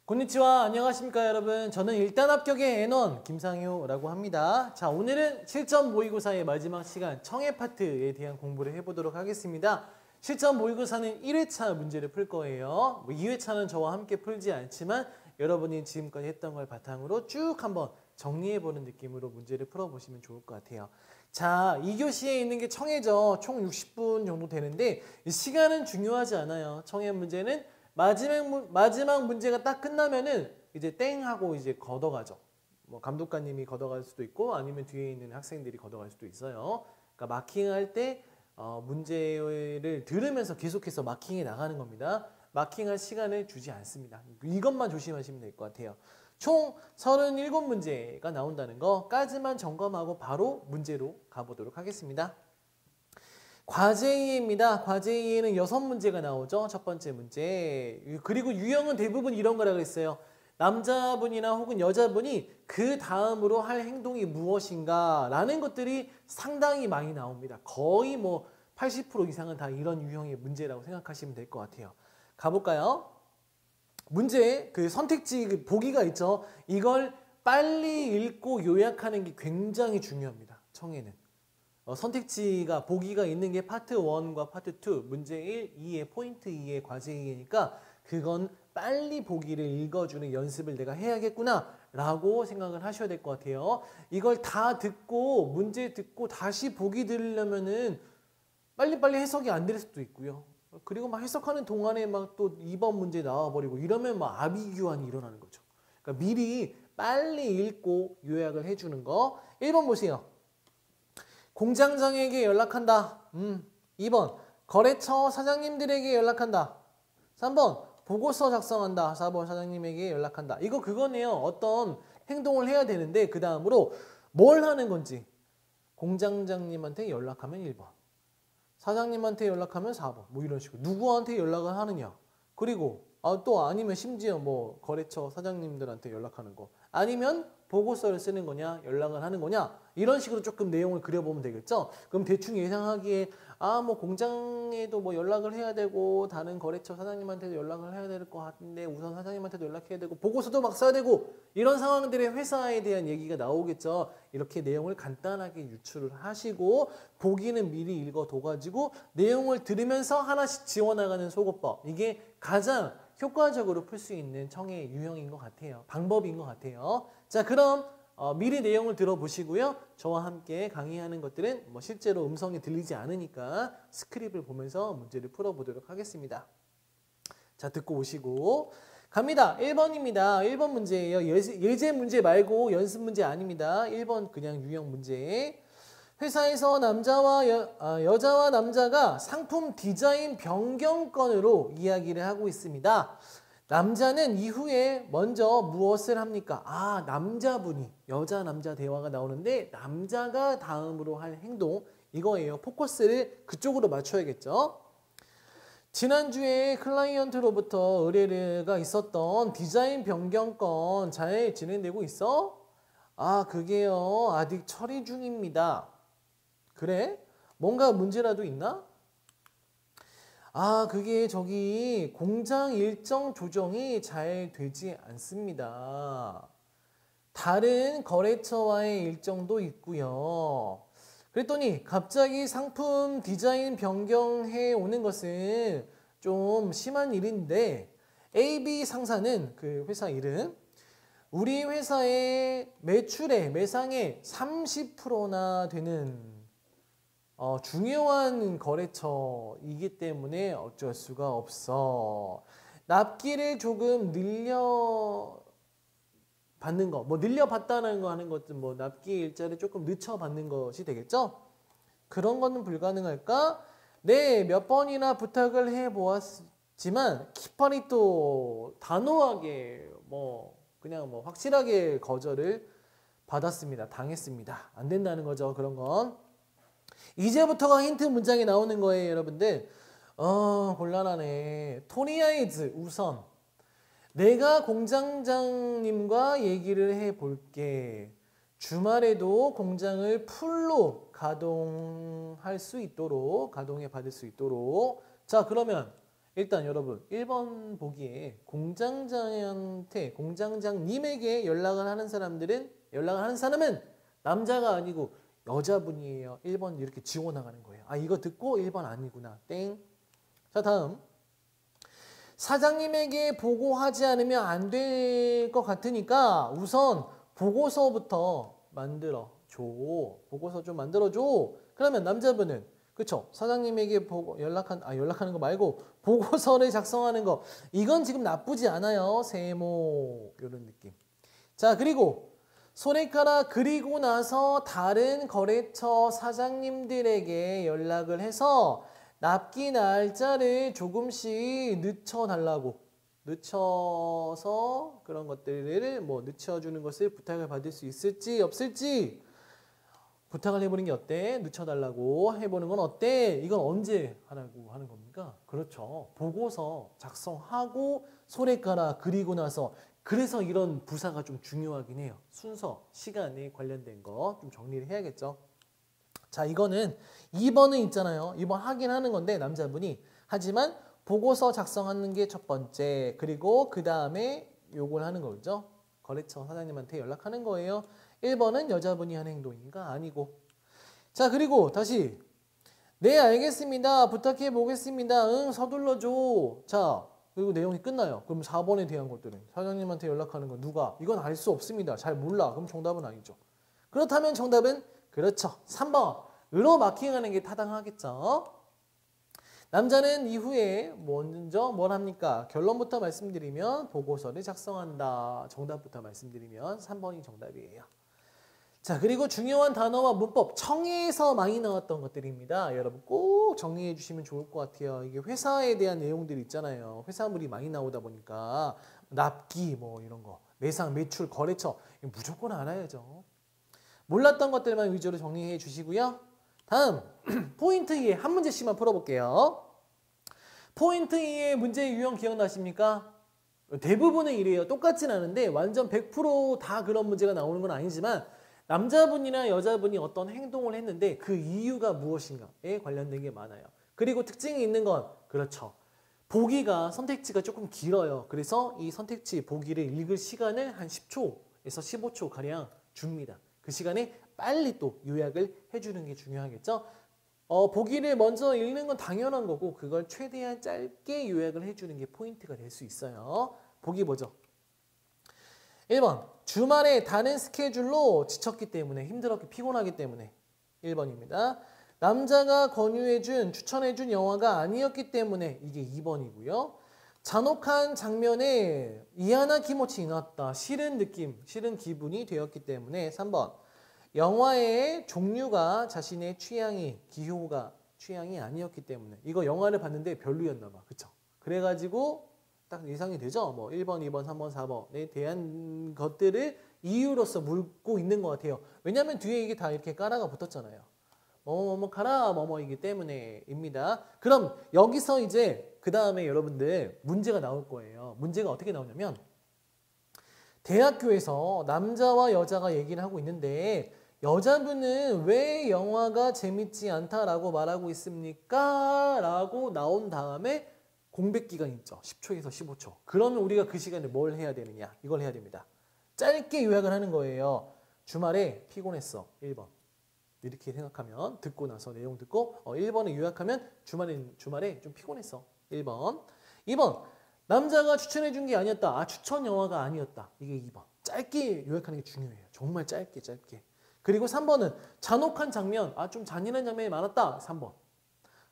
konnichiwa, 안녕하십니까 여러분. 저는 일단 합격의 N1 김상효라고 합니다. 자, 오늘은 실전 모의고사의 마지막 시간 청해 파트에 대한 공부를 해보도록 하겠습니다. 실전 모의고사는 1회차 문제를 풀 거예요. 2회차는 저와 함께 풀지 않지만 여러분이 지금까지 했던 걸 바탕으로 쭉 한번 정리해보는 느낌으로 문제를 풀어보시면 좋을 것 같아요. 자, 2교시에 있는 게 청해죠. 총 60분 정도 되는데 시간은 중요하지 않아요. 청해 문제는 마지막 문제가 딱 끝나면은 이제 땡 하고 이제 걷어가죠. 뭐 감독관님이 걷어갈 수도 있고 아니면 뒤에 있는 학생들이 걷어갈 수도 있어요. 그러니까 마킹할 때 문제를 들으면서 계속해서 마킹해 나가는 겁니다. 마킹할 시간을 주지 않습니다. 이것만 조심하시면 될 것 같아요. 총 37문제가 나온다는 거까지만 점검하고 바로 문제로 가보도록 하겠습니다. 과제2입니다. 과제2에는 6문제가 나오죠. 첫 번째 문제. 그리고 유형은 대부분 이런 거라고 했어요. 남자분이나 혹은 여자분이 그 다음으로 할 행동이 무엇인가 라는 것들이 상당히 많이 나옵니다. 거의 뭐 80% 이상은 다 이런 유형의 문제라고 생각하시면 될 것 같아요. 가볼까요? 문제, 그 선택지 보기가 있죠. 이걸 빨리 읽고 요약하는 게 굉장히 중요합니다. 청해는. 선택지가 보기가 있는 게 파트 1과 파트 2, 문제 1, 2의 포인트 2의 과제 2니까 그건 빨리 보기를 읽어주는 연습을 내가 해야겠구나 라고 생각을 하셔야 될 것 같아요. 이걸 다 듣고 문제 듣고 다시 보기 들으려면은 빨리빨리 해석이 안 될 수도 있고요. 그리고 막 해석하는 동안에 막 또 2번 문제 나와버리고 이러면 막 아비규환이 일어나는 거죠. 그러니까 미리 빨리 읽고 요약을 해주는 거. 1번 보세요. 공장장에게 연락한다. 2번 거래처 사장님들에게 연락한다. 3번 보고서 작성한다. 4번 사장님에게 연락한다. 이거 그거네요. 어떤 행동을 해야 되는데 그 다음으로 뭘 하는 건지. 공장장님한테 연락하면 1번. 사장님한테 연락하면 4번. 뭐 이런 식으로. 누구한테 연락을 하느냐. 그리고 또 아니면 심지어 뭐 거래처 사장님들한테 연락하는 거. 아니면 보고서를 쓰는 거냐, 연락을 하는 거냐, 이런 식으로 조금 내용을 그려보면 되겠죠. 그럼 대충 예상하기에 뭐 공장에도 뭐 연락을 해야 되고 다른 거래처 사장님한테도 연락을 해야 될 것 같은데 우선 사장님한테도 연락해야 되고 보고서도 막 써야 되고 이런 상황들의 회사에 대한 얘기가 나오겠죠. 이렇게 내용을 간단하게 유출을 하시고 보기는 미리 읽어둬가지고 내용을 들으면서 하나씩 지워나가는 속어법, 이게 가장 효과적으로 풀 수 있는 청해 유형인 것 같아요. 방법인 것 같아요. 자, 그럼 미리 내용을 들어보시고요. 저와 함께 강의하는 것들은 뭐 실제로 음성이 들리지 않으니까 스크립을 보면서 문제를 풀어보도록 하겠습니다. 자, 듣고 오시고 갑니다. 1번입니다. 1번 문제예요. 예제 문제 말고 연습 문제 아닙니다. 1번 그냥 유형 문제. 회사에서 여자와 남자가 상품 디자인 변경 건으로 이야기를 하고 있습니다. 남자는 이후에 먼저 무엇을 합니까? 남자분이, 남자 대화가 나오는데 남자가 다음으로 할 행동, 이거예요. 포커스를 그쪽으로 맞춰야겠죠. 지난주에 클라이언트로부터 의뢰가 있었던 디자인 변경 건 잘 진행되고 있어? 그게요. 아직 처리 중입니다. 그래? 뭔가 문제라도 있나? 그게 저기 공장 일정 조정이 잘 되지 않습니다. 다른 거래처와의 일정도 있고요. 그랬더니 갑자기 상품 디자인 변경해 오는 것은 좀 심한 일인데 AB 상사는, 그 회사 이름, 우리 회사의 매상의 30%나 되는 중요한 거래처이기 때문에 어쩔 수가 없어. 납기를 조금 늘려 받는 거, 뭐 늘려 받다는 거 하는 것은 뭐 납기 일자를 조금 늦춰 받는 것이 되겠죠? 그런 거는 불가능할까? 네, 몇 번이나 부탁을 해 보았지만 키퍼니 또 단호하게 그냥 확실하게 거절을 받았습니다. 당했습니다. 안 된다는 거죠. 그런 건. 이제부터가 힌트 문장이 나오는 거예요, 여러분들. 곤란하네. 토니아이즈 우선. 내가 공장장님과 얘기를 해볼게. 주말에도 공장을 풀로 가동해 받을 수 있도록. 자, 그러면 일단 여러분 1번 보기에 공장장님에게 연락을 하는 사람은 남자가 아니고 여자분이에요. 1번 이렇게 지워 나가는 거예요. 아, 이거 듣고 1번 아니구나. 땡. 자, 다음. 사장님에게 보고하지 않으면 안 될 것 같으니까 우선 보고서부터 만들어 줘. 보고서 좀 만들어 줘. 그러면 남자분은 그쵸? 사장님에게 연락하는 거 말고 보고서를 작성하는 거. 이건 지금 나쁘지 않아요. 세모 이런 느낌. 자, 그리고 손해가락 그리고 나서 다른 거래처 사장님들에게 연락을 해서 납기 날짜를 조금씩 늦춰서 그런 것들을 뭐 늦춰주는 것을 부탁을 받을 수 있을지 없을지 부탁을 해보는 게 어때? 늦춰달라고 해보는 건 어때? 이건 언제 하라고 하는 겁니까? 그렇죠. 보고서 작성하고 손해가락 그리고 나서 그래서 이런 부사가 좀 중요하긴 해요. 순서, 시간에 관련된 거 좀 정리를 해야겠죠. 자, 이거는 2번은 있잖아요. 2번 확인하는 건데 남자분이. 하지만 보고서 작성하는 게 첫 번째. 그리고 그 다음에 요걸 하는 거죠. 거래처 사장님한테 연락하는 거예요. 1번은 여자분이 하는 행동인가? 아니고. 자, 그리고 다시 네, 알겠습니다. 부탁해 보겠습니다. 응, 서둘러줘. 자, 그리고 내용이 끝나요. 그럼 4번에 대한 것들은 사장님한테 연락하는 건 누가? 이건 알 수 없습니다. 잘 몰라. 그럼 정답은 아니죠. 그렇다면 정답은 그렇죠. 3번으로 마킹하는 게 타당하겠죠. 남자는 이후에 먼저 뭘 합니까? 결론부터 말씀드리면 보고서를 작성한다. 정답부터 말씀드리면 3번이 정답이에요. 자, 그리고 중요한 단어와 문법, 청해에서 많이 나왔던 것들입니다. 여러분 꼭 정리해 주시면 좋을 것 같아요. 이게 회사에 대한 내용들이 있잖아요. 회사물이 많이 나오다 보니까 납기 뭐 이런 거, 매상, 매출, 거래처 무조건 알아야죠. 몰랐던 것들만 위주로 정리해 주시고요. 다음 포인트 2의 한 문제씩만 풀어볼게요. 포인트 2의 문제 유형 기억나십니까? 대부분은 이래요. 똑같진 않은데 완전 100% 그런 문제가 나오는 건 아니지만 남자분이나 여자분이 어떤 행동을 했는데 그 이유가 무엇인가에 관련된 게 많아요. 그리고 특징이 있는 건 그렇죠. 보기가 선택지가 조금 길어요. 그래서 이 선택지 보기를 읽을 시간을 한 10초에서 15초 가량 줍니다. 그 시간에 빨리 또 요약을 해주는 게 중요하겠죠. 보기를 먼저 읽는 건 당연한 거고 그걸 최대한 짧게 요약을 해주는 게 포인트가 될 수 있어요. 보기 보죠. 1번 주말에 다른 스케줄로 지쳤기 때문에 힘들었기 피곤하기 때문에 1번입니다. 남자가 추천해준 영화가 아니었기 때문에 이게 2번이고요. 잔혹한 장면에 이하나 키모치 났다. 싫은 느낌, 싫은 기분이 되었기 때문에 3번 영화의 종류가 자신의 기호가 취향이 아니었기 때문에 이거 영화를 봤는데 별로였나 봐. 그쵸? 그래가지고 딱 예상이 되죠? 뭐 1번, 2번, 3번, 4번에 대한 것들을 이유로서 묻고 있는 것 같아요. 왜냐하면 뒤에 이게 다 이렇게 까라가 붙었잖아요. 가라 뭐뭐이기 때문에입니다. 그럼 여기서 이제 그 다음에 여러분들 문제가 나올 거예요. 문제가 어떻게 나오냐면 대학교에서 남자와 여자가 얘기를 하고 있는데 여자분은 왜 영화가 재밌지 않다라고 말하고 있습니까? 라고 나온 다음에 공백 기간 있죠. 10초에서 15초. 그러면 우리가 그 시간에 뭘 해야 되느냐? 이걸 해야 됩니다. 짧게 요약을 하는 거예요. 주말에 피곤했어. 1번. 이렇게 생각하면 듣고 나서 내용 듣고 1번을 요약하면 주말에 좀 피곤했어. 1번. 2번. 남자가 추천해 준 게 아니었다. 추천 영화가 아니었다. 이게 2번. 짧게 요약하는 게 중요해요. 정말 짧게. 그리고 3번은 잔혹한 장면. 좀 잔인한 장면이 많았다. 3번.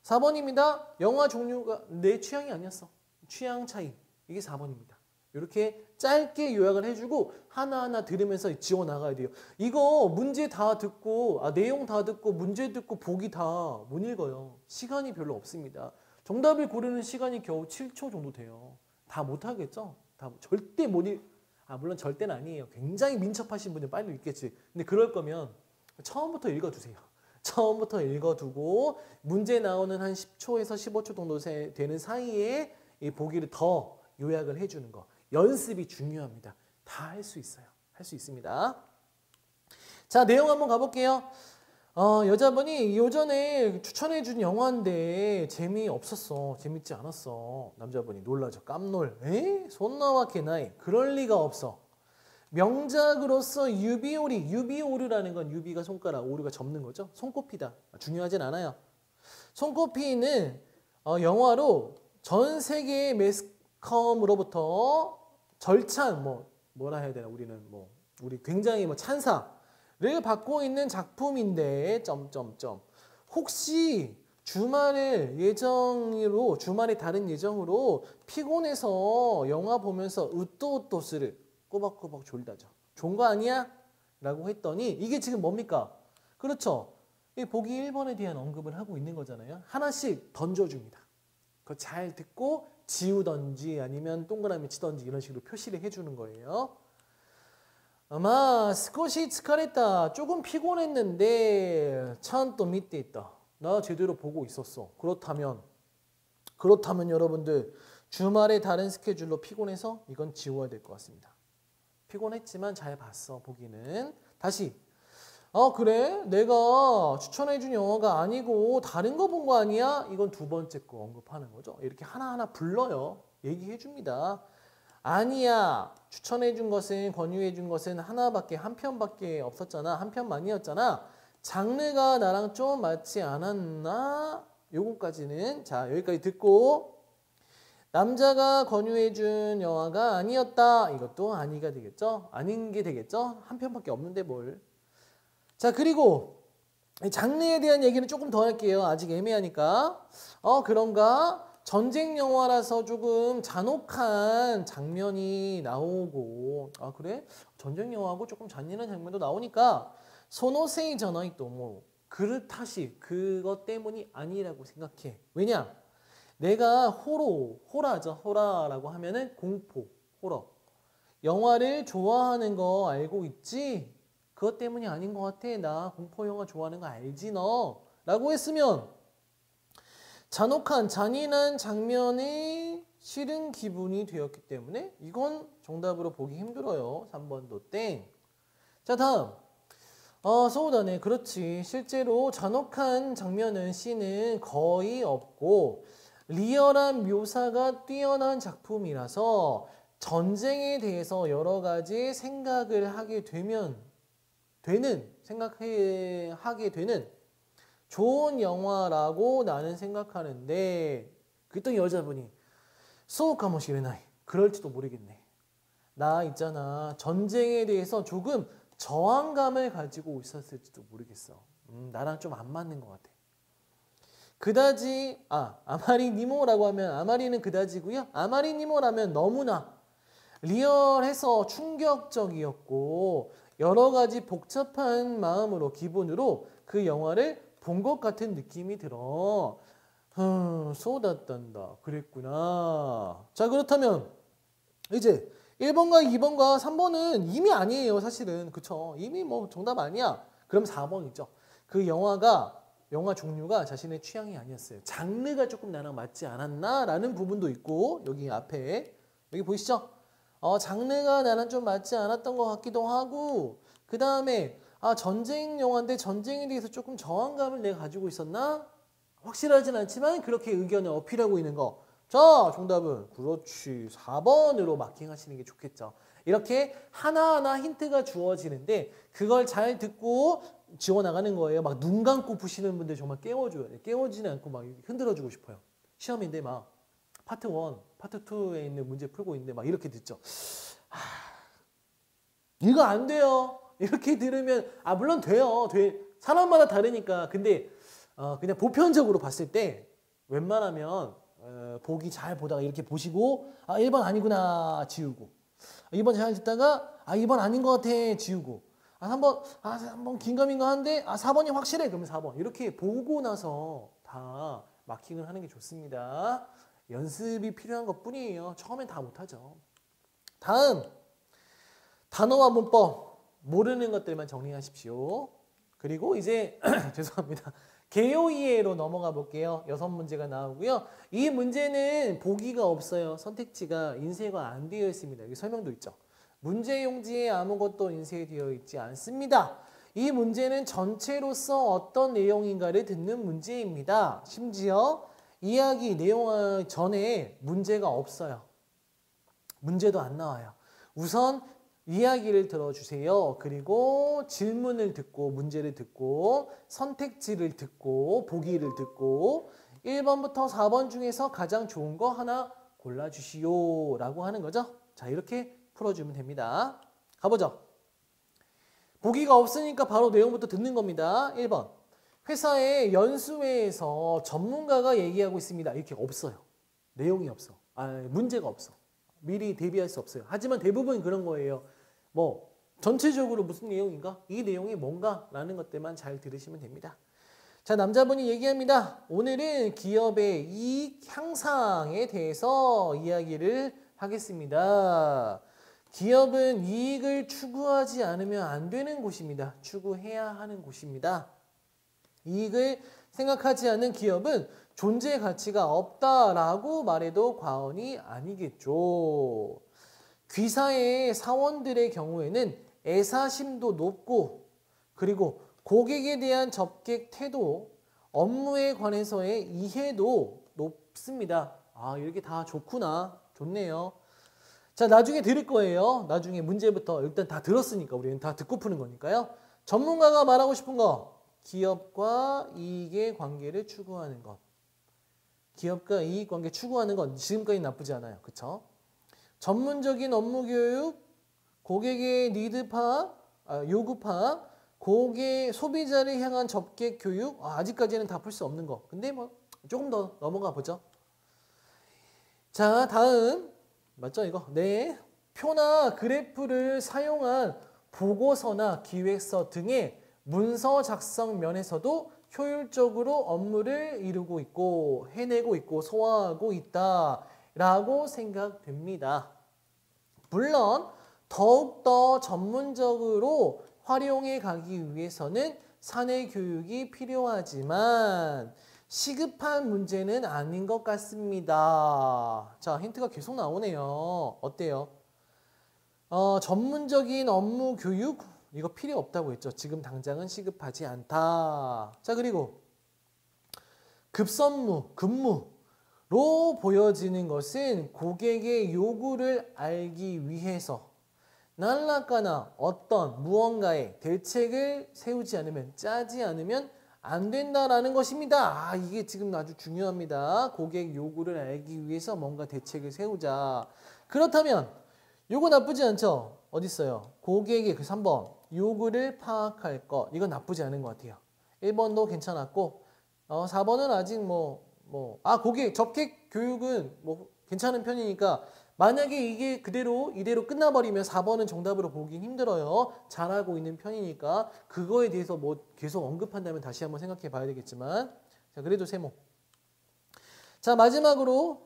4번입니다. 영화 종류가 내 취향이 아니었어. 취향 차이. 이게 4번입니다. 이렇게 짧게 요약을 해주고 하나하나 들으면서 지워나가야 돼요. 이거 문제 다 듣고 내용 다 듣고 문제 듣고 보기 다 못 읽어요. 시간이 별로 없습니다. 정답을 고르는 시간이 겨우 7초 정도 돼요. 다 못하겠죠? 다 절대 못 물론 절대는 아니에요. 굉장히 민첩하신 분은 빨리 읽겠지. 근데 그럴 거면 처음부터 읽어두세요. 처음부터 읽어두고 문제 나오는 한 10초에서 15초 정도 되는 사이에 이 보기를 더 요약을 해주는 거. 연습이 중요합니다. 다 할 수 있어요. 할 수 있습니다. 자, 내용 한번 가볼게요. 여자분이 요전에 추천해준 영화인데 재미없었어. 재밌지 않았어. 남자분이 놀라죠. 깜놀. 에? 손나와 개나이. 그럴 리가 없어. 명작으로서 유비오리. 유비오르라는 건 유비가 손가락, 오르가 접는 거죠. 손꼽히다. 중요하진 않아요. 손꼽히는 영화로 전 세계의 매스컴으로부터 절찬, 뭐라 해야 되나, 우리 굉장히 찬사를 받고 있는 작품인데, 혹시 주말에 다른 예정으로 피곤해서 영화 보면서 으또으또스를 꼬박꼬박 졸다죠. 좋은 거 아니야? 라고 했더니, 이게 지금 뭡니까? 그렇죠. 이 보기 1번에 대한 언급을 하고 있는 거잖아요. 하나씩 던져줍니다. 그거 잘 듣고 지우던지 아니면 동그라미 치던지 이런 식으로 표시를 해주는 거예요. 아마 스코시 스카레타 조금 피곤했는데 찬또 밑에 있다. 나 제대로 보고 있었어. 그렇다면 여러분들 주말에 다른 스케줄로 피곤해서 이건 지워야 될 것 같습니다. 피곤했지만 잘 봤어. 보기는 다시 그래? 내가 추천해준 영화가 아니고 다른 거 본 거 아니야? 이건 두 번째 거 언급하는 거죠. 이렇게 하나하나 불러요. 얘기해 줍니다. 아니야. 추천해준 것은, 권유해준 것은 한 편밖에 없었잖아. 한 편만이었잖아. 장르가 나랑 좀 맞지 않았나? 요거까지는. 자, 여기까지 듣고 남자가 권유해준 영화가 아니었다. 이것도 아니가 되겠죠? 아닌 게 되겠죠? 한 편밖에 없는데 뭘. 자, 그리고 장르에 대한 얘기는 조금 더 할게요. 아직 애매하니까. 그런가? 전쟁 영화라서 조금 잔혹한 장면이 나오고, 그래? 전쟁 영화하고 조금 잔인한 장면도 나오니까 소노세이 전화이 또 그렇다시 그것 때문이 아니라고 생각해. 왜냐? 내가 호라라고 하면은 공포, 호러. 영화를 좋아하는 거 알고 있지? 그것 때문이 아닌 것 같아. 나 공포 영화 좋아하는 거 알지 너? 라고 했으면 잔혹한 잔인한 장면이 싫은 기분이 되었기 때문에 이건 정답으로 보기 힘들어요. 3번도 땡. 자, 다음. 소우다네. 그렇지. 실제로 잔혹한 장면은 씬은 거의 없고 리얼한 묘사가 뛰어난 작품이라서 전쟁에 대해서 여러 가지 생각을 하게 하게 되는 좋은 영화라고 나는 생각하는데 그랬더니 여자분이 소우카모시레나이. 그럴지도 모르겠네. 나 있잖아. 전쟁에 대해서 조금 저항감을 가지고 있었을지도 모르겠어. 나랑 좀 안 맞는 것 같아. 그다지 아마리 니모라고 하면 아마리는 그다지고요. 아마리 니모라면 너무나 리얼해서 충격적이었고 여러 가지 복잡한 마음으로 기분으로 그 영화를 본 것 같은 느낌이 들어. 쏟았단다. 그랬구나. 자, 그렇다면 이제 1번과 2번과 3번은 이미 아니에요. 사실은. 그쵸? 이미 정답 아니야. 그럼 4번이죠. 그 영화 종류가 자신의 취향이 아니었어요. 장르가 조금 나랑 맞지 않았나? 라는 부분도 있고 여기 앞에 여기 보이시죠? 장르가 나랑 좀 맞지 않았던 것 같기도 하고 그 다음에 전쟁 영화인데 전쟁에 대해서 조금 저항감을 내가 가지고 있었나? 확실하진 않지만 그렇게 의견을 어필하고 있는 거. 자, 정답은 그렇지 4번으로 마킹하시는 게 좋겠죠. 이렇게 하나하나 힌트가 주어지는데 그걸 잘 듣고 지워나가는 거예요. 막 눈 감고 푸시는 분들 정말 깨워줘야 돼. 깨워지지 않고 막 흔들어주고 싶어요. 시험인데 막 파트 1, 파트 2에 있는 문제 풀고 있는데 막 이렇게 듣죠. 이거 안 돼요. 이렇게 들으면 물론 돼요. 사람마다 다르니까. 근데 그냥 보편적으로 봤을 때 웬만하면 보기 잘 보다가 이렇게 보시고 1번 아니구나 지우고 2번 잘 듣다가 2번 아닌 것 같아 지우고 3번 긴가민가한데 4번이 확실해 그러면 4번 이렇게 보고 나서 다 마킹을 하는 게 좋습니다. 연습이 필요한 것 뿐이에요. 처음엔 다 못하죠. 다음 단어와 문법 모르는 것들만 정리하십시오. 그리고 이제 죄송합니다. 개요이해로 넘어가 볼게요. 6문제가 나오고요. 이 문제는 보기가 없어요. 선택지가 인쇄가 안 되어 있습니다. 여기 설명도 있죠. 문제 용지에 아무것도 인쇄되어 있지 않습니다. 이 문제는 전체로서 어떤 내용인가를 듣는 문제입니다. 심지어 이야기 내용 전에 문제가 없어요. 문제도 안 나와요. 우선 이야기를 들어주세요. 그리고 질문을 듣고 문제를 듣고 선택지를 듣고 보기를 듣고 1번부터 4번 중에서 가장 좋은 거 하나 골라주시오 라고 하는 거죠. 자, 이렇게 풀어주면 됩니다. 가보죠. 보기가 없으니까 바로 내용부터 듣는 겁니다. 1번. 회사의 연수회에서 전문가가 얘기하고 있습니다. 이렇게 없어요. 내용이 없어. 문제가 없어. 미리 대비할 수 없어요. 하지만 대부분 그런 거예요. 뭐 전체적으로 무슨 내용인가? 이 내용이 뭔가? 라는 것들만 잘 들으시면 됩니다. 자, 남자분이 얘기합니다. 오늘은 기업의 이익 향상에 대해서 이야기를 하겠습니다. 기업은 이익을 추구하지 않으면 안 되는 곳입니다. 추구해야 하는 곳입니다. 이익을 생각하지 않는 기업은 존재 가치가 없다라고 말해도 과언이 아니겠죠. 귀사의 사원들의 경우에는 애사심도 높고 그리고 고객에 대한 접객 태도, 업무에 관해서의 이해도 높습니다. 아, 이렇게 다 좋구나. 좋네요. 자, 나중에 들을 거예요. 나중에 문제부터 일단 다 들었으니까 우리는 다 듣고 푸는 거니까요. 전문가가 말하고 싶은 거, 기업과 이익의 관계를 추구하는 것. 기업과 이익 관계 추구하는 건 지금까지 나쁘지 않아요. 그쵸? 전문적인 업무 교육, 고객의 니드 파악, 요구 파악, 고객 소비자를 향한 접객 교육. 아직까지는 다 풀 수 없는 거. 근데 뭐 조금 더 넘어가 보죠. 자, 다음 맞죠 이거? 네. 표나 그래프를 사용한 보고서나 기획서 등의 문서 작성 면에서도 효율적으로 업무를 이루고 있고 해내고 있고 소화하고 있다라고 생각됩니다. 물론 더욱더 전문적으로 활용해 가기 위해서는 사내 교육이 필요하지만 시급한 문제는 아닌 것 같습니다. 자, 힌트가 계속 나오네요. 어때요? 전문적인 업무 교육? 이거 필요 없다고 했죠. 지금 당장은 시급하지 않다. 자, 그리고 급선무, 근무로 보여지는 것은 고객의 요구를 알기 위해서 날라까나 어떤 무언가에 대책을 세우지 않으면, 짜지 않으면 안 된다라는 것입니다. 이게 지금 아주 중요합니다. 고객 요구를 알기 위해서 뭔가 대책을 세우자. 그렇다면 요거 나쁘지 않죠? 어디 있어요? 고객의 그 3번 요구를 파악할 것. 이건 나쁘지 않은 것 같아요. 1번도 괜찮았고 4번은 아직 고객 접객 교육은 뭐 괜찮은 편이니까 만약에 이게 이대로 끝나버리면 4번은 정답으로 보긴 힘들어요. 잘하고 있는 편이니까 그거에 대해서 뭐 계속 언급한다면 다시 한번 생각해 봐야 되겠지만 자, 그래도 세모. 자, 마지막으로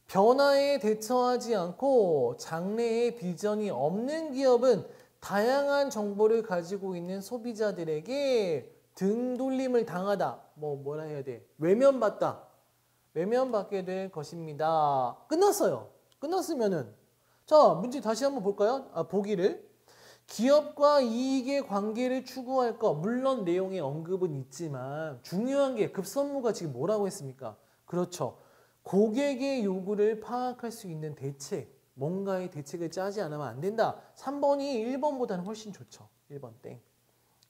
변화에 대처하지 않고 장래의 비전이 없는 기업은 다양한 정보를 가지고 있는 소비자들에게 등 돌림을 당하다. 뭐라 해야 돼? 외면받게 될 것입니다. 끝났어요. 끝났으면은 자, 문제 다시 한번 볼까요? 보기를. 기업과 이익의 관계를 추구할 것. 물론 내용의 언급은 있지만 중요한 게 급선무가 지금 뭐라고 했습니까? 그렇죠. 고객의 요구를 파악할 수 있는 대책. 뭔가의 대책을 짜지 않으면 안 된다. 3번이 1번보다는 훨씬 좋죠. 1번 땡.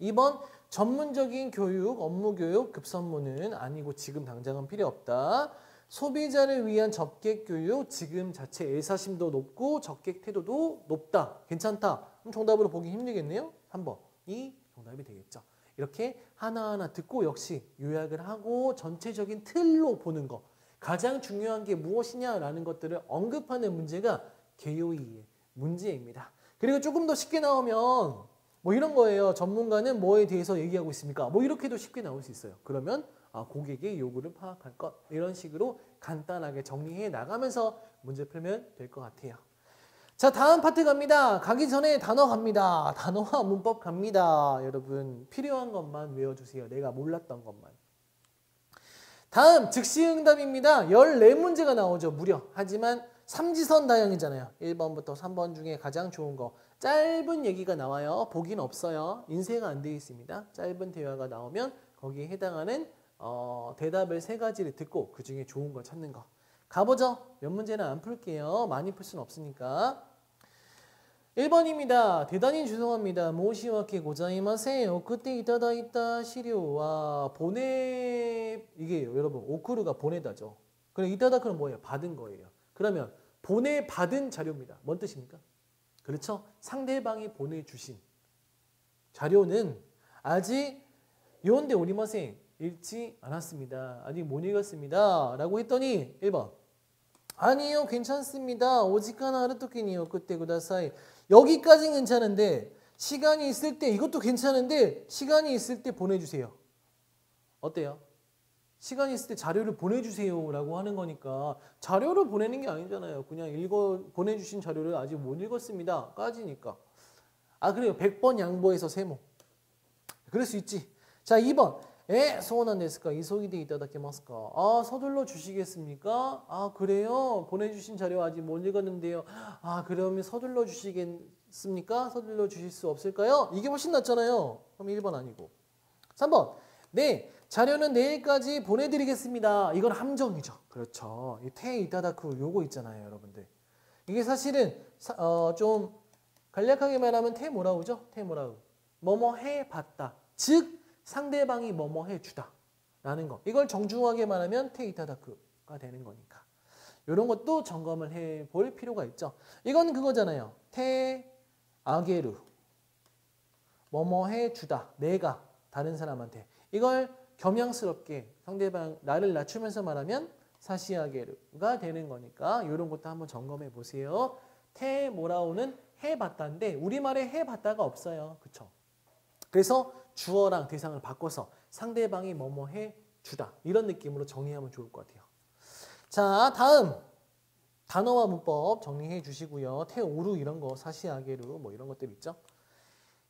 2번 전문적인 교육, 업무 교육, 급선무는 아니고 지금 당장은 필요 없다. 소비자를 위한 접객 교육, 지금 자체 애사심도 높고 접객 태도도 높다. 괜찮다. 그럼 정답으로 보기 힘들겠네요. 3번이 정답이 되겠죠. 이렇게 하나하나 듣고 역시 요약을 하고 전체적인 틀로 보는 거. 가장 중요한 게 무엇이냐라는 것들을 언급하는 문제가 개요이의 문제입니다. 그리고 조금 더 쉽게 나오면 뭐 이런 거예요. 전문가는 뭐에 대해서 얘기하고 있습니까? 뭐 이렇게도 쉽게 나올 수 있어요. 그러면 고객의 요구를 파악할 것. 이런 식으로 간단하게 정리해 나가면서 문제 풀면 될 것 같아요. 자, 다음 파트 갑니다. 가기 전에 단어 갑니다. 단어와 문법 갑니다. 여러분 필요한 것만 외워주세요. 내가 몰랐던 것만. 다음 즉시응답입니다. 14문제가 나오죠. 무려. 하지만 삼지선 다형이잖아요. 1번부터 3번 중에 가장 좋은 거. 짧은 얘기가 나와요. 보기는 없어요. 인쇄가 안 되어 있습니다. 짧은 대화가 나오면 거기에 해당하는 대답을 3가지를 듣고 그 중에 좋은 거 찾는 거. 가보죠. 몇 문제는 안 풀게요. 많이 풀 수는 없으니까. 1번입니다. 대단히 죄송합니다. 모시와케 고자이마센. 오쿠테 이타다이타 시료와 이게 여러분 오쿠르가 보내다죠. 그럼 이타다크는 뭐예요? 받은 거예요. 그러면 받은 자료입니다. 뭔 뜻입니까? 그렇죠? 상대방이 보내주신 자료는 아직 요온데 오리마센. 읽지 않았습니다. 아직 못 읽었습니다. 라고 했더니 1번. 아니요, 괜찮습니다. 오지간 하루토끼니요. 그때 구다사이. 여기까지는 괜찮은데 시간이 있을 때 이것도 괜찮은데 시간이 있을 때 보내주세요. 어때요? 시간이 있을 때 자료를 보내주세요 라고 하는 거니까 자료를 보내는 게 아니잖아요. 그냥 보내주신 자료를 아직 못 읽었습니다. 까지니까. 아 그래요. 100번 양보해서 세모. 그럴 수 있지. 자 2번. 소원한데스까 이소기데 이타다케마스까. 아 서둘러 주시겠습니까? 아 그래요. 보내주신 자료 아직 못 읽었는데요. 아 그러면 서둘러 주시겠습니까? 서둘러 주실 수 없을까요? 이게 훨씬 낫잖아요. 그럼 1번 아니고. 3번. 네. 자료는 내일까지 보내드리겠습니다. 이건 함정이죠. 그렇죠. 이 테 이타다쿠 요거 있잖아요, 여러분들. 이게 사실은 좀 간략하게 말하면 테 뭐라우죠? 테 뭐라우. 뭐뭐 해봤다. 즉 상대방이 뭐뭐 해주다. 라는 거. 이걸 정중하게 말하면 테 이타다쿠가 되는 거니까. 이런 것도 점검을 해볼 필요가 있죠. 이건 그거잖아요. 테 아게루. 뭐뭐 해주다. 내가 다른 사람한테. 이걸 겸양스럽게 상대방 나를 낮추면서 말하면 사시아게르가 되는 거니까 이런 것도 한번 점검해 보세요. 테 모라오는 해봤다인데 우리말에 해봤다가 없어요. 그쵸? 그래서 주어랑 대상을 바꿔서 상대방이 뭐뭐 해주다 이런 느낌으로 정리하면 좋을 것 같아요. 자 다음 단어와 문법 정리해 주시고요. 테 오루 이런 거 사시아게르 뭐 이런 것들 있죠.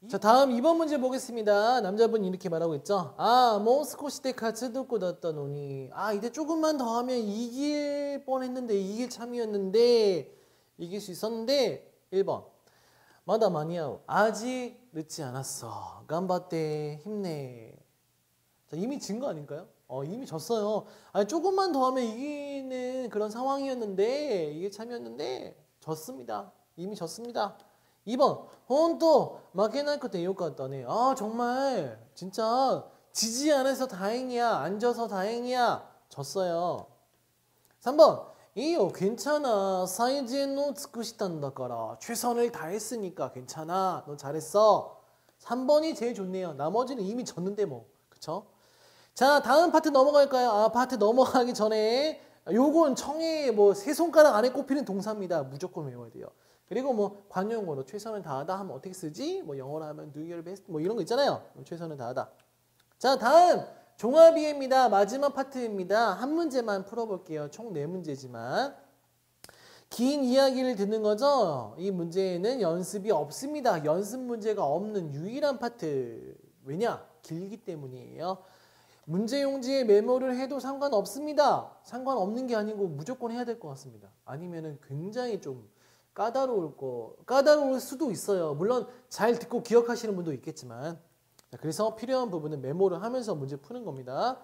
자 다음 2번 문제 보겠습니다. 남자분이 이렇게 말하고 있죠. 뭐 스코시대 같이 듣고 났다노니 이제 조금만 더 하면 이길 뻔했는데 이길 참이었는데 이길 수 있었는데 1번 마다 마니아우 아직 늦지 않았어. 간바떼 힘내. 자, 이미 진 거 아닐까요? 이미 졌어요. 조금만 더 하면 이기는 그런 상황이었는데 이길 참이었는데 졌습니다. 이미 졌습니다. 2번 혼또 마케나이코테 요카다네. 정말 진짜 지지 않아서 다행이야. 안 져서 다행이야. 졌어요. 3번 이요 괜찮아. 사이즈노 tsuk시탄다카라. 최선을 다했으니까 괜찮아. 너 잘했어. 3번이 제일 좋네요. 나머지는 이미 졌는데 뭐. 그쵸? 자 다음 파트 넘어갈까요? 파트 넘어가기 전에 요건 청해 뭐 세 손가락 안에 꼽히는 동사입니다. 무조건 외워야 돼요. 그리고 뭐 관용어로 최선을 다하다 하면 어떻게 쓰지? 뭐 영어로 하면 do your best 뭐 이런 거 있잖아요. 최선을 다하다. 자 다음 종합이해입니다. 마지막 파트입니다. 한 문제만 풀어볼게요. 총 4문제지만 긴 이야기를 듣는 거죠. 이 문제에는 연습이 없습니다. 연습 문제가 없는 유일한 파트. 왜냐? 길기 때문이에요. 문제용지에 메모를 해도 상관없습니다. 상관없는 게 아니고 무조건 해야 될 것 같습니다. 아니면은 굉장히 좀 까다로울 수도 있어요. 물론 잘 듣고 기억하시는 분도 있겠지만 그래서 필요한 부분은 메모를 하면서 문제 푸는 겁니다.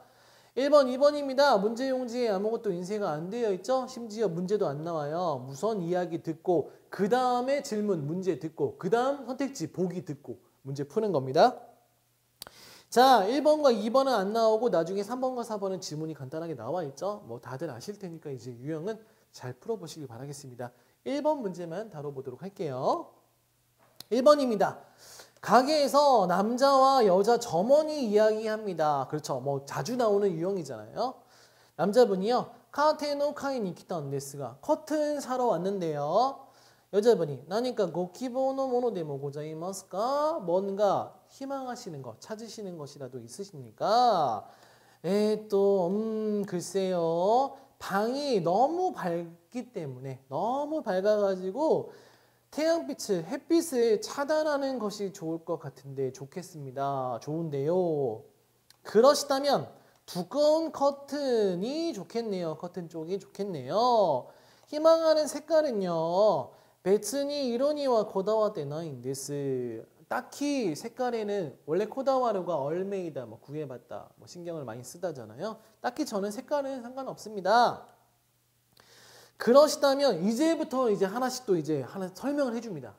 1번, 2번입니다. 문제용지에 아무것도 인쇄가 안 되어 있죠? 심지어 문제도 안 나와요. 우선 이야기 듣고 그 다음에 질문, 문제 듣고 그 다음 선택지, 보기 듣고 문제 푸는 겁니다. 자, 1번과 2번은 안 나오고 나중에 3번과 4번은 지문이 간단하게 나와 있죠? 뭐 다들 아실 테니까 이제 유형은 잘 풀어보시길 바라겠습니다. 1번 문제만 다뤄보도록 할게요. 1번입니다. 가게에서 남자와 여자 점원이 이야기합니다. 그렇죠. 뭐 자주 나오는 유형이잖아요. 남자분이요. 카테노 카이니 키탄데스가 커튼 사러 왔는데요. 여자분이 나니까 고키보노 모노데모 고자이마스까? 뭔가 희망하시는 것, 찾으시는 것이라도 있으십니까? 글쎄요. 방이 너무 밝기 때문에 너무 밝아가지고 태양빛을 햇빛을 차단하는 것이 좋을 것 같은데 좋겠습니다. 좋은데요. 그러시다면 두꺼운 커튼이 좋겠네요. 커튼 쪽이 좋겠네요. 희망하는 색깔은요. 別に 이론이와 코다와 때나인데스. 딱히 색깔에는 원래 코다와루가 얼메이다, 뭐 구해봤다, 뭐 신경을 많이 쓰다잖아요. 딱히 저는 색깔은 상관없습니다. 그러시다면 이제부터 이제 하나씩 또 이제 하나 설명을 해줍니다.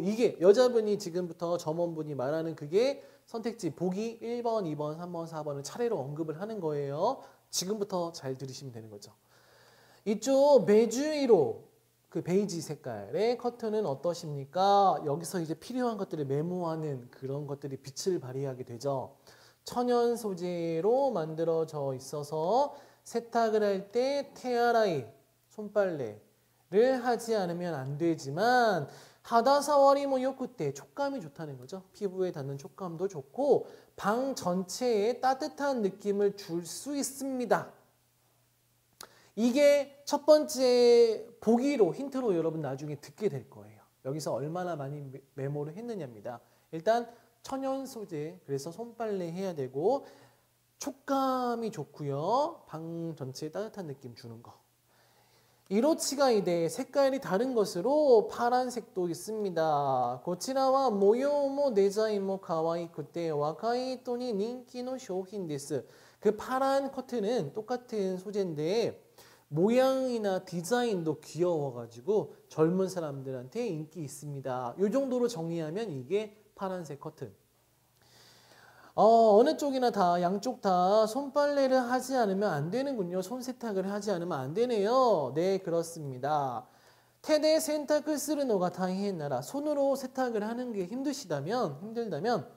이게 여자분이 지금부터 점원분이 말하는 그게 선택지 보기 1번, 2번, 3번, 4번을 차례로 언급을 하는 거예요. 지금부터 잘 들으시면 되는 거죠. 이쪽 베주이로 그 베이지 색깔의 커튼은 어떠십니까? 여기서 이제 필요한 것들을 메모하는 그런 것들이 빛을 발휘하게 되죠. 천연 소재로 만들어져 있어서 세탁을 할 때 테아라이, 손빨래를 하지 않으면 안 되지만 하다사와리 뭐 요쿠때 촉감이 좋다는 거죠. 피부에 닿는 촉감도 좋고 방 전체에 따뜻한 느낌을 줄 수 있습니다. 이게 첫 번째 보기로 힌트로 여러분 나중에 듣게 될 거예요. 여기서 얼마나 많이 메모를 했느냐입니다. 일단 천연 소재, 그래서 손빨래 해야 되고 촉감이 좋고요. 방 전체에 따뜻한 느낌 주는 거. 이로치가 이데 색깔이 다른 것으로 파란색도 있습니다. 고치라와 모요모 디자인모 가와이쿠테 와카이 또니 닌키노 쇼힌 데스. 그 파란 커튼은 똑같은 소재인데 모양이나 디자인도 귀여워가지고 젊은 사람들한테 인기 있습니다. 이 정도로 정리하면 이게 파란색 커튼. 어느 쪽이나 다 양쪽 다 손빨래를 하지 않으면 안 되는군요. 손 세탁을 하지 않으면 안 되네요. 네, 그렇습니다. 테데 센타크 쓰르노가 다이헨나라. 손으로 세탁을 하는 게 힘들다면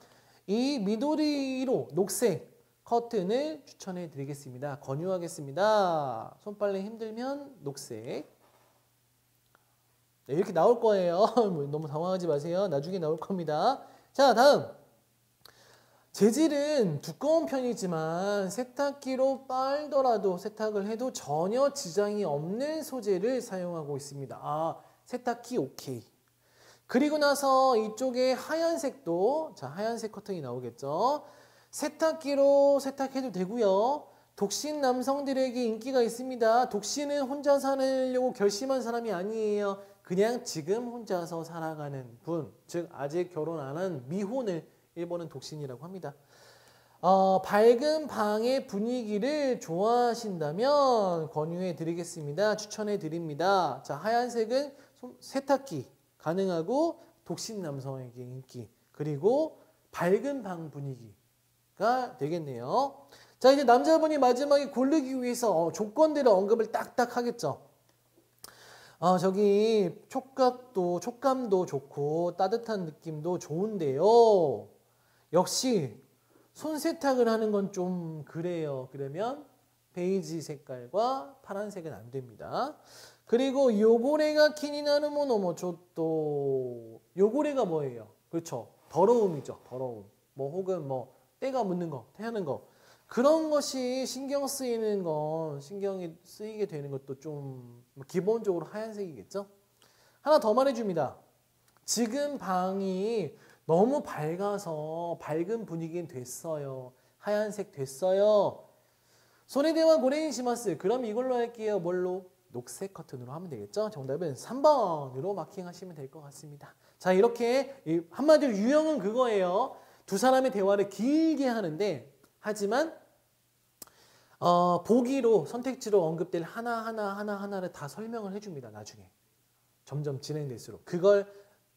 이 미도리로 녹색 커튼을 추천해 드리겠습니다. 권유하겠습니다. 손빨래 힘들면 녹색. 네, 이렇게 나올 거예요. 너무 당황하지 마세요. 나중에 나올 겁니다. 자, 다음. 재질은 두꺼운 편이지만 세탁기로 빨더라도 세탁을 해도 전혀 지장이 없는 소재를 사용하고 있습니다. 아, 세탁기 오케이. 그리고 나서 이쪽에 하얀색도, 자, 하얀색 커튼이 나오겠죠. 세탁기로 세탁해도 되고요. 독신 남성들에게 인기가 있습니다. 독신은 혼자 살려고 결심한 사람이 아니에요. 그냥 지금 혼자서 살아가는 분, 즉 아직 결혼 안 한 미혼을 일본은 독신이라고 합니다. 밝은 방의 분위기를 좋아하신다면 권유해 드리겠습니다. 추천해 드립니다. 자, 하얀색은 세탁기 가능하고 독신 남성에게 인기, 그리고 밝은 방 분위기가 되겠네요. 자, 이제 남자분이 마지막에 고르기 위해서 조건들을 언급을 딱딱 하겠죠. 저기 촉감도 좋고 따뜻한 느낌도 좋은데요. 역시 손 세탁을 하는 건 좀 그래요. 그러면 베이지 색깔과 파란색은 안 됩니다. 그리고 요고래가 키니나는 모노모 또 요고래가 뭐예요? 그렇죠. 더러움이죠. 더러움. 뭐 혹은 뭐 때가 묻는 거, 태하는 거. 그런 것이 신경이 쓰이게 되는 것도 좀 기본적으로 하얀색이겠죠. 하나 더 말해줍니다. 지금 방이 너무 밝아서 밝은 분위기는 됐어요. 하얀색 됐어요. 소네대와 고레인 시마스. 그럼 이걸로 할게요. 뭘로? 녹색 커튼으로 하면 되겠죠. 정답은 3번으로 마킹하시면 될 것 같습니다. 자, 이렇게 한마디로 유형은 그거예요. 두 사람의 대화를 길게 하는데 하지만 보기로 선택지로 언급될 하나하나를 다 설명을 해줍니다. 나중에 점점 진행될수록 그걸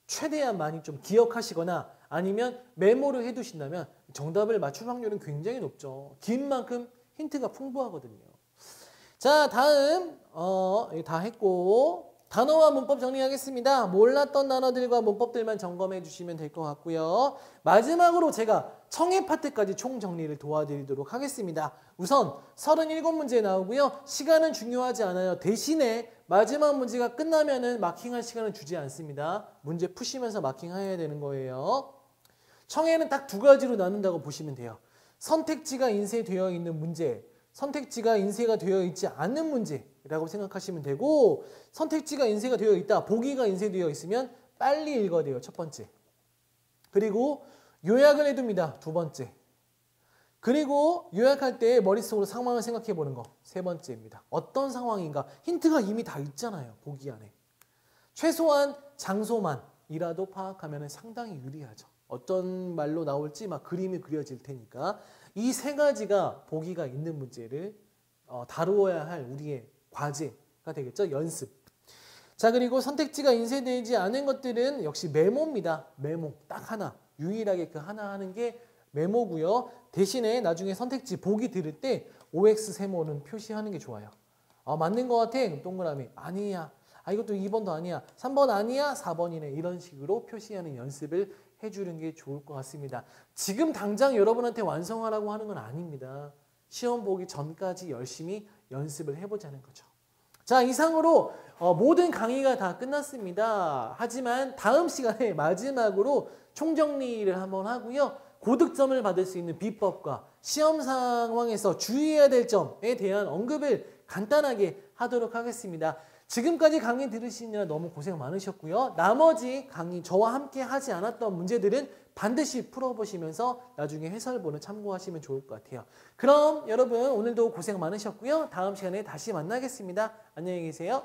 최대한 많이 좀 기억하시거나 아니면 메모를 해두신다면 정답을 맞출 확률은 굉장히 높죠. 긴 만큼 힌트가 풍부하거든요. 자, 다음 다 했고 단어와 문법 정리하겠습니다. 몰랐던 단어들과 문법들만 점검해 주시면 될 것 같고요. 마지막으로 제가 청해 파트까지 총정리를 도와드리도록 하겠습니다. 우선 37문제 나오고요. 시간은 중요하지 않아요. 대신에 마지막 문제가 끝나면은 마킹할 시간을 주지 않습니다. 문제 푸시면서 마킹해야 되는 거예요. 청해는 딱 두 가지로 나눈다고 보시면 돼요. 선택지가 인쇄되어 있는 문제, 선택지가 인쇄가 되어 있지 않은 문제라고 생각하시면 되고, 선택지가 인쇄가 되어 있다, 보기가 인쇄되어 있으면 빨리 읽어야 돼요. 첫 번째. 그리고 요약을 해둡니다. 두 번째. 그리고 요약할 때 머릿속으로 상황을 생각해 보는 거. 세 번째입니다. 어떤 상황인가? 힌트가 이미 다 있잖아요. 보기 안에. 최소한 장소만이라도 파악하면 상당히 유리하죠. 어떤 말로 나올지 막 그림이 그려질 테니까 이 세 가지가 보기가 있는 문제를 다루어야 할 우리의 과제가 되겠죠. 연습. 자, 그리고 선택지가 인쇄되지 않은 것들은 역시 메모입니다. 메모 딱 하나. 유일하게 그 하나 하는 게 메모고요. 대신에 나중에 선택지 보기 들을 때 OX 세모는 표시하는 게 좋아요. 맞는 것 같아. 그럼 동그라미. 아니야. 이것도 2번도 아니야. 3번 아니야. 4번이네. 이런 식으로 표시하는 연습을 해주는 게 좋을 것 같습니다. 지금 당장 여러분한테 완성하라고 하는 건 아닙니다. 시험 보기 전까지 열심히 연습을 해보자는 거죠. 자, 이상으로 모든 강의가 다 끝났습니다. 하지만 다음 시간에 마지막으로 총정리를 한번 하고요. 고득점을 받을 수 있는 비법과 시험 상황에서 주의해야 될 점에 대한 언급을 간단하게 하도록 하겠습니다. 지금까지 강의 들으시느라 너무 고생 많으셨고요. 나머지 강의 저와 함께 하지 않았던 문제들은 반드시 풀어보시면서 나중에 해설본을 참고하시면 좋을 것 같아요. 그럼 여러분 오늘도 고생 많으셨고요. 다음 시간에 다시 만나겠습니다. 안녕히 계세요.